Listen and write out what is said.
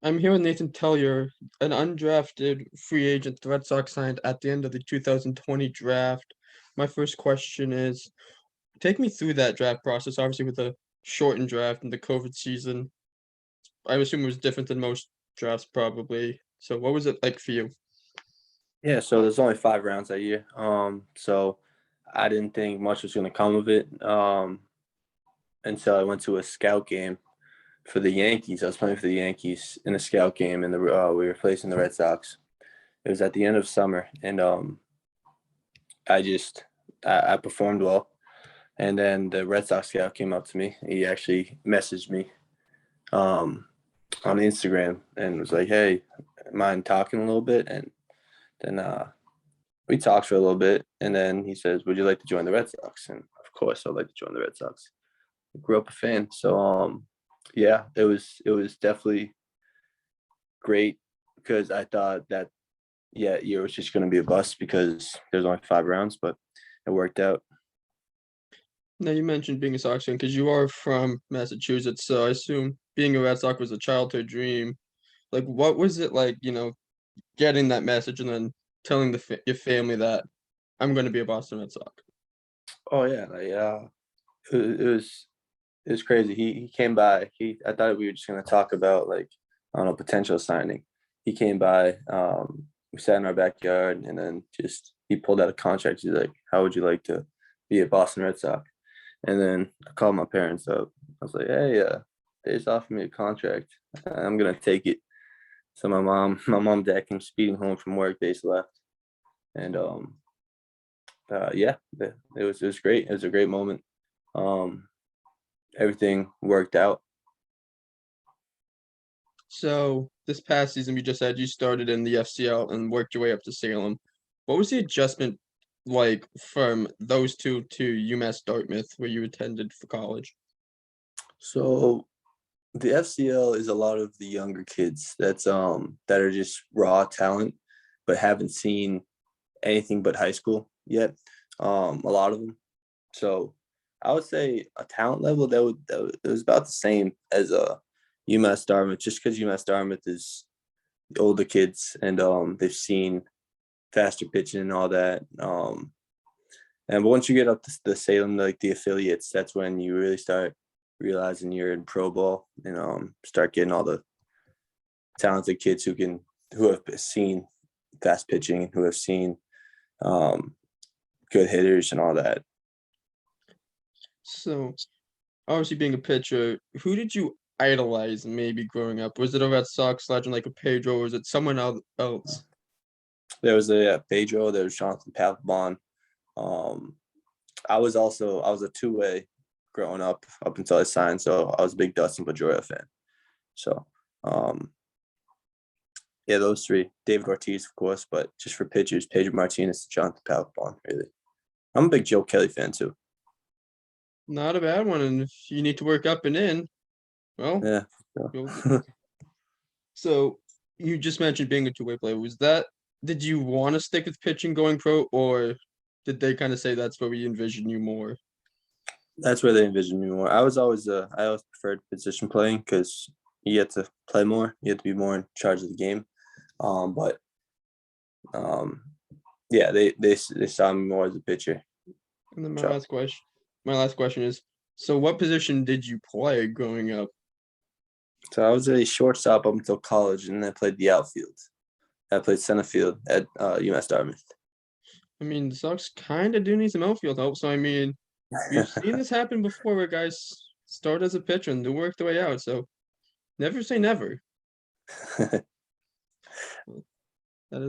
I'm here with Nathan Tellier, an undrafted free agent the Red Sox signed at the end of the 2020 draft. My first question is, take me through that draft process, obviously with a shortened draft and the COVID season. I assume it was different than most drafts probably. So what was it like for you? Yeah, so there's only 5 rounds that year. So I didn't think much was going to come of it until I went to a scout game for the Yankees. I was playing for the Yankees in a scout game, and we were facing the Red Sox. It was at the end of summer, and I performed well. And then the Red Sox scout came up to me. He actually messaged me um, on Instagram and was like, "Hey, mind talking a little bit?" And then we talked for a little bit, and then he says, "Would you like to join the Red Sox?" And of course, I'd like to join the Red Sox. I grew up a fan, so yeah, it was definitely great because I thought that year was just going to be a bust because there's only 5 rounds, but it worked out. Now you mentioned being a Sox fan because you are from Massachusetts, so I assume being a Red Sox was a childhood dream. Like, what was it like, getting that message and then telling your family that I'm going to be a Boston Red Sox? Oh yeah, it was crazy. He came by. I thought we were just going to talk about like I don't know potential signing. He came by. We sat in our backyard, and then just he pulled out a contract. He's like, "How would you like to be a Boston Red Sox?" And then I called my parents up. I was like, "Hey, they just offered me a contract. I'm gonna take it." So my mom, dad came speeding home from work. They just left, and yeah, it was great. It was a great moment. Um, Everything worked out. So this past season, you just said you started in the FCL and worked your way up to Salem. What was the adjustment like from those two to UMass Dartmouth, where you attended for college? So the FCL is a lot of the younger kids that are just raw talent, but haven't seen anything but high school yet. A lot of them. So I would say a talent level it was about the same as a UMass Dartmouth, just because UMass Dartmouth is the older kids and they've seen faster pitching and all that. And once you get up to the Salem, like the affiliates, that's when you really start realizing you're in pro ball and start getting all the talented kids who have seen fast pitching, who have seen um, good hitters and all that. So obviously being a pitcher, who did you idolize maybe growing up? Was it a Red Sox legend like a Pedro, or was it someone else? There was a Pedro, there was Jonathan Papelbon. Um, I was a two-way growing up until I signed, so I was a big Dustin Pedroia fan. So yeah, those three. David Ortiz, of course, but just for pitchers, Pedro Martinez, Jonathan Papelbon, really. I'm a big Joe Kelly fan too. Not a bad one, and if you need to work up and in, well, Yeah. you'll be. So. So you just mentioned being a two-way player. Did you want to stick with pitching going pro, or did they kind of say that's where we envision you more? That's where they envisioned me more. I always preferred position playing because you get to play more, you get to be more in charge of the game. But um, yeah, they saw me more as a pitcher. And then So, my last question is, so what position did you play growing up? so I was a shortstop up until college, and then I played the outfield. I played center field at UMass Dartmouth. I mean, the Sox kind of do need some outfield help. So I mean, we've seen this happen before where guys start as a pitcher and they work their way out. So never say never.